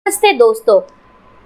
नमस्ते दोस्तों,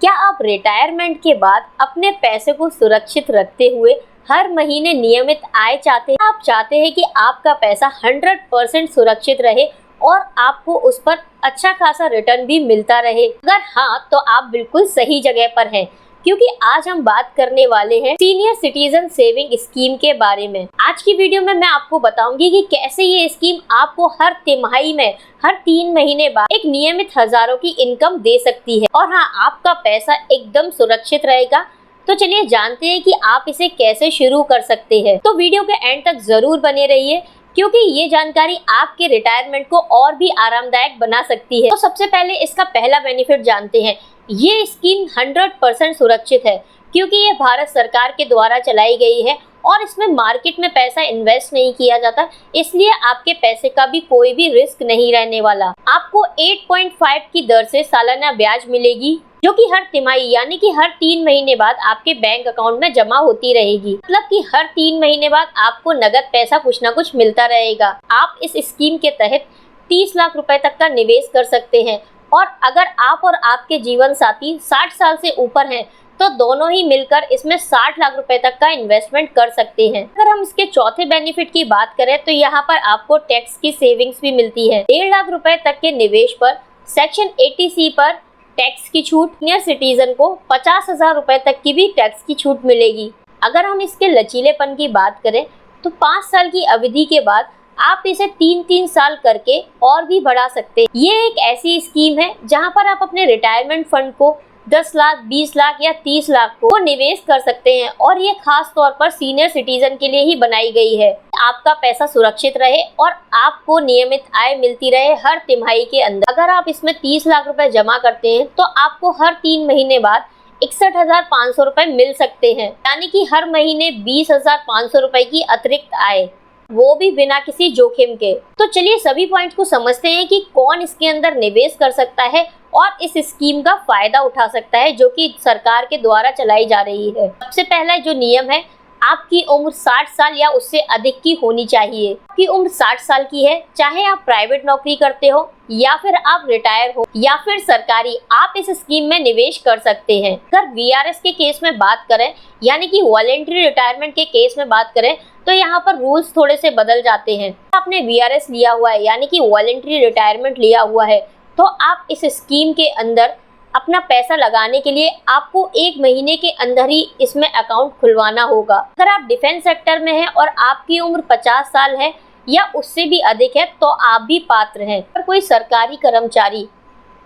क्या आप रिटायरमेंट के बाद अपने पैसे को सुरक्षित रखते हुए हर महीने नियमित आय चाहते हैं? आप चाहते हैं कि आपका पैसा 100% सुरक्षित रहे और आपको उस पर अच्छा खासा रिटर्न भी मिलता रहे? अगर हाँ, तो आप बिल्कुल सही जगह पर हैं, क्योंकि आज हम बात करने वाले हैं सीनियर सिटीजन सेविंग स्कीम के बारे में। आज की वीडियो में मैं आपको बताऊंगी कि कैसे ये स्कीम आपको हर तिमाही में, हर 3 महीने बाद एक नियमित हजारों की इनकम दे सकती है और हाँ, आपका पैसा एकदम सुरक्षित रहेगा। तो चलिए जानते हैं कि आप इसे कैसे शुरू कर सकते हैं। तो वीडियो के एंड तक जरूर बने रहिए, क्योंकि ये जानकारी आपके रिटायरमेंट को और भी आरामदायक बना सकती है। तो सबसे पहले इसका पहला बेनिफिट जानते हैं। ये स्कीम 100% सुरक्षित है, क्योंकि ये भारत सरकार के द्वारा चलाई गई है और इसमें मार्केट में पैसा इन्वेस्ट नहीं किया जाता, इसलिए आपके पैसे का भी कोई भी रिस्क नहीं रहने वाला। आपको 8.5 की दर से सालाना ब्याज मिलेगी, जो कि हर तिमाही यानी कि हर 3 महीने बाद आपके बैंक अकाउंट में जमा होती रहेगी। मतलब कि हर 3 महीने बाद आपको नगद पैसा कुछ ना कुछ मिलता रहेगा। आप इस स्कीम के तहत 30 लाख रुपए तक का निवेश कर सकते हैं और अगर आप और आपके जीवन साथी 60 साल से ऊपर हैं, तो दोनों ही मिलकर इसमें 60 लाख रुपए तक का इन्वेस्टमेंट कर सकते हैं। अगर हम इसके चौथे बेनिफिट की बात करें, तो यहाँ पर आपको टैक्स की सेविंग्स भी मिलती है। 1.5 लाख रुपए तक के निवेश पर सेक्शन 80C पर टैक्स की छूट, सीनियर सिटीजन को 50,000 रुपए तक की भी टैक्स की छूट मिलेगी। अगर हम इसके लचीलेपन की बात करें, तो 5 साल की अवधि के बाद आप इसे 3-3 साल करके और भी बढ़ा सकते हैं। ये एक ऐसी स्कीम है जहां पर आप अपने रिटायरमेंट फंड को 10 लाख, 20 लाख या 30 लाख को निवेश कर सकते हैं और ये खास तौर पर सीनियर सिटीजन के लिए ही बनाई गई है। आपका पैसा सुरक्षित रहे और आपको नियमित आय मिलती रहे हर तिमाही के अंदर। अगर आप इसमें 30 लाख रुपए जमा करते हैं, तो आपको हर 3 महीने बाद 61,500 रुपए मिल सकते हैं, यानी कि हर महीने 20,500 रुपए की अतिरिक्त आय, वो भी बिना किसी जोखिम के। तो चलिए सभी पॉइंट्स को समझते हैं कि कौन इसके अंदर निवेश कर सकता है और इस स्कीम का फायदा उठा सकता है, जो कि सरकार के द्वारा चलाई जा रही है। सबसे पहला जो नियम है, आपकी उम्र 60 साल या उससे अधिक की होनी चाहिए। आपकी उम्र 60 साल की है, चाहे आप प्राइवेट नौकरी करते हो या फिर आप रिटायर हो या फिर सरकारी, आप इस स्कीम में निवेश कर सकते हैं। अगर VRS के केस में बात करें, यानी कि वॉलेंट्री रिटायरमेंट के केस में बात करें, तो यहाँ पर रूल्स थोड़े से बदल जाते हैं। आपने VRS लिया हुआ है, यानी कि वॉलेंट्री रिटायरमेंट लिया हुआ है, तो आप इस स्कीम के अंदर अपना पैसा लगाने के लिए आपको 1 महीने के अंदर ही इसमें अकाउंट खुलवाना होगा। अगर आप डिफेंस सेक्टर में हैं और आपकी उम्र 50 साल है या उससे भी अधिक है, तो आप भी पात्र हैं। अगर कोई सरकारी कर्मचारी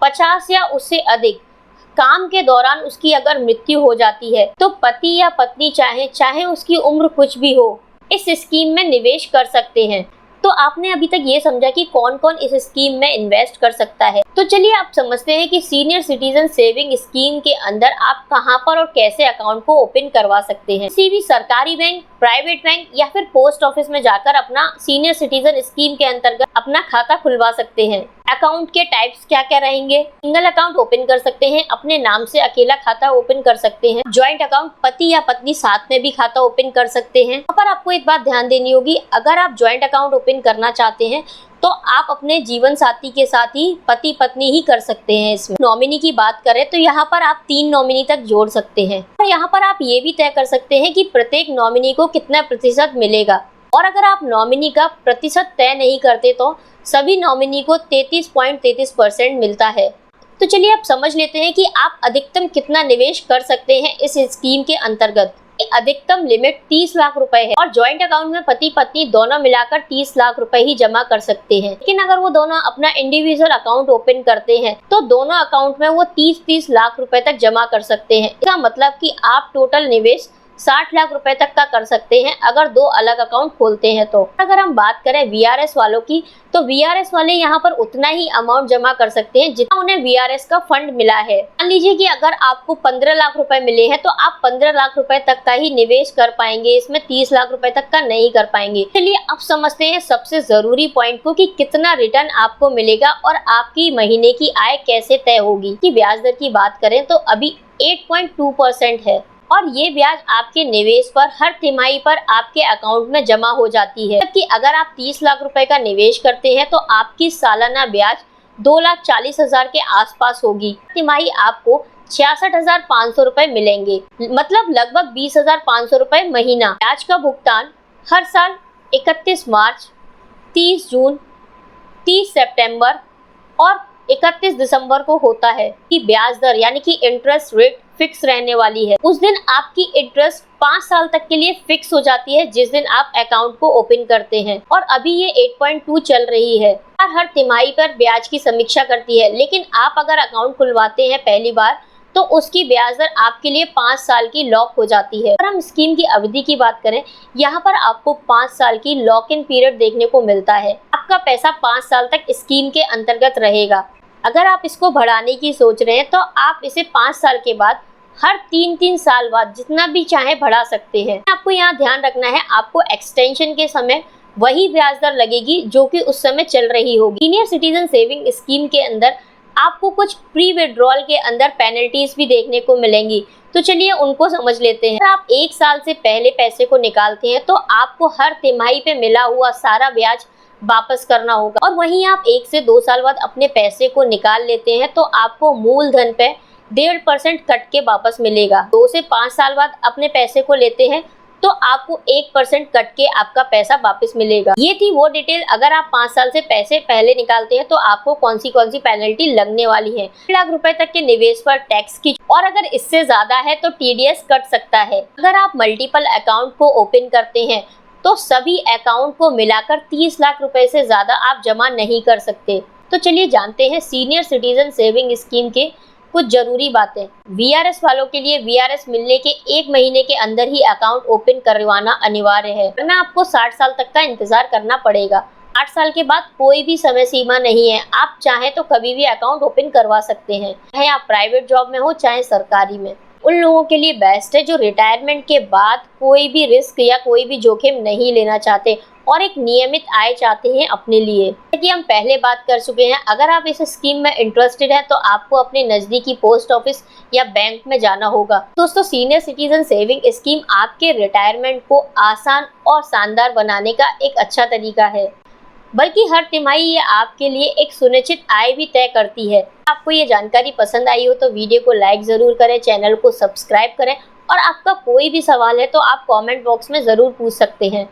50 या उससे अधिक काम के दौरान उसकी अगर मृत्यु हो जाती है, तो पति या पत्नी चाहे उसकी उम्र कुछ भी हो, इस स्कीम में निवेश कर सकते हैं। तो आपने अभी तक ये समझा कि कौन कौन इस स्कीम में इन्वेस्ट कर सकता है। तो चलिए आप समझते हैं कि सीनियर सिटीजन सेविंग स्कीम के अंदर आप कहां पर और कैसे अकाउंट को ओपन करवा सकते हैं। किसी भी सरकारी बैंक, प्राइवेट बैंक या फिर पोस्ट ऑफिस में जाकर अपना सीनियर सिटीजन स्कीम के अंतर्गत अपना खाता खुलवा सकते हैं। अकाउंट के टाइप्स क्या क्या रहेंगे? सिंगल अकाउंट ओपन कर सकते हैं, अपने नाम से अकेला खाता ओपन कर सकते हैं। ज्वाइंट अकाउंट, पति या पत्नी साथ में भी खाता ओपन कर सकते हैं। यहाँ पर आपको एक बात ध्यान देनी होगी, अगर आप ज्वाइंट अकाउंट ओपन करना चाहते हैं, तो आप अपने जीवन साथी के साथ ही पति पत्नी ही कर सकते हैं। इसमें नॉमिनी की बात करें, तो यहाँ पर आप 3 नॉमिनी तक जोड़ सकते हैं और यहाँ पर आप ये भी तय कर सकते हैं कि प्रत्येक नॉमिनी को कितना प्रतिशत मिलेगा। और अगर आप नॉमिनी का प्रतिशत तय नहीं करते, तो सभी नॉमिनी को 33.33% मिलता है। तो चलिए आप समझ लेते हैं कि आप अधिकतम कितना निवेश कर सकते हैं इस स्कीम के अंतर्गत। अधिकतम लिमिट 30 लाख रुपए है और ज्वाइंट अकाउंट में पति पत्नी दोनों मिलाकर 30 लाख रुपए ही जमा कर सकते हैं। लेकिन अगर वो दोनों अपना इंडिविजुअल अकाउंट ओपन करते हैं, तो दोनों अकाउंट में वो 30-30 लाख रुपए तक जमा कर सकते हैं। इसका मतलब कि आप टोटल निवेश 60 लाख रुपए तक का कर सकते हैं अगर 2 अलग अकाउंट खोलते हैं। तो अगर हम बात करें VRS वालों की, तो VRS वाले यहाँ पर उतना ही अमाउंट जमा कर सकते हैं जितना उन्हें VRS का फंड मिला है। मान लीजिए कि अगर आपको 15 लाख रुपए मिले हैं, तो आप 15 लाख रुपए तक का ही निवेश कर पाएंगे, इसमें 30 लाख रुपए तक का नहीं कर पाएंगे। चलिए अब समझते हैं सबसे जरूरी पॉइंट को, कि कितना रिटर्न आपको मिलेगा और आपकी महीने की आय कैसे तय होगी। कि ब्याज दर की बात करें, तो अभी 8.2% है और ये ब्याज आपके निवेश पर हर तिमाही पर आपके अकाउंट में जमा हो जाती है। जबकि अगर आप 30 लाख रुपए का निवेश करते हैं, तो आपकी सालाना ब्याज 2,40,000 के आसपास होगी। तिमाही आपको 66,500 रुपए मिलेंगे, मतलब लगभग 20,500 रुपए महीना। ब्याज का भुगतान हर साल 31 मार्च, 30 जून, 30 सितंबर और 31 दिसंबर को होता है। कि ब्याज दर यानी कि इंटरेस्ट रेट फिक्स रहने वाली है। उस दिन आपकी इंटरेस्ट 5 साल तक के लिए फिक्स हो जाती है जिस दिन आप अकाउंट को ओपन करते हैं, और अभी ये 8.2 चल रही है। हर तिमाही पर ब्याज की समीक्षा करती है, लेकिन आप अगर अकाउंट खुलवाते हैं पहली बार तो उसकी ब्याज दर आपके लिए 5 साल की लॉक हो जाती है। अगर हम स्कीम की अवधि की बात करें, यहाँ पर आपको 5 साल की लॉक इन पीरियड देखने को मिलता है। आपका पैसा 5 साल तक स्कीम के अंतर्गत रहेगा। अगर आप इसको बढ़ाने की सोच रहे हैं तो आप इसे 5 साल के बाद हर 3-3 साल बाद जितना भी चाहे बढ़ा सकते हैं। आपको यहाँ ध्यान रखना है, आपको एक्सटेंशन के समय वही ब्याज दर लगेगी जो कि उस समय चल रही होगी। सीनियर सिटीजन सेविंग स्कीम के अंदर आपको कुछ प्री विड्रॉल के अंदर पेनल्टीज भी देखने को मिलेंगी, तो चलिए उनको समझ लेते हैं। अगर आप 1 साल से पहले पैसे को निकालते हैं तो आपको हर तिमाही पे मिला हुआ सारा ब्याज वापस करना होगा, और वहीं आप 1 से 2 साल बाद अपने पैसे को निकाल लेते हैं तो आपको मूलधन पे 1.5% कट के वापस मिलेगा। 2 से 5 साल बाद अपने पैसे को लेते हैं तो आपको 1% कट के आपका पैसा वापस मिलेगा। ये थी वो डिटेल। अगर आप 5 साल से पैसे पहले निकालते हैं तो आपको कौन सी पेनल्टी लगने वाली है। 1 लाख रुपए तक के निवेश पर टैक्स की, और अगर इससे ज्यादा है तो TDS कट सकता है। अगर आप मल्टीपल अकाउंट को ओपन करते हैं तो सभी अकाउंट को मिलाकर 30 लाख रुपए से ज्यादा आप जमा नहीं कर सकते। तो चलिए जानते हैं सीनियर सिटीजन सेविंग स्कीम के कुछ जरूरी बातें। VRS वालों के लिए VRS मिलने के 1 महीने के अंदर ही अकाउंट ओपन करवाना अनिवार्य है, वरना आपको 60 साल तक का इंतजार करना पड़ेगा। 8 साल के बाद कोई भी समय सीमा नहीं है, आप चाहें तो कभी भी अकाउंट ओपन करवा सकते हैं, चाहे आप प्राइवेट जॉब में हो चाहे सरकारी में। उन लोगों के लिए बेस्ट है जो रिटायरमेंट के बाद कोई भी रिस्क या कोई भी जोखिम नहीं लेना चाहते और एक नियमित आय चाहते हैं अपने लिए। कि हम पहले बात कर चुके हैं, अगर आप इस स्कीम में इंटरेस्टेड हैं तो आपको अपने नजदीकी पोस्ट ऑफिस या बैंक में जाना होगा। दोस्तों, सीनियर सिटीजन सेविंग स्कीम आपके रिटायरमेंट को आसान और शानदार बनाने का एक अच्छा तरीका है, बल्कि हर तिमाही ये आपके लिए एक सुनिश्चित आय भी तय करती है। आपको ये जानकारी पसंद आई हो तो वीडियो को लाइक जरूर करें, चैनल को सब्सक्राइब करें, और आपका कोई भी सवाल है तो आप कमेंट बॉक्स में जरूर पूछ सकते हैं।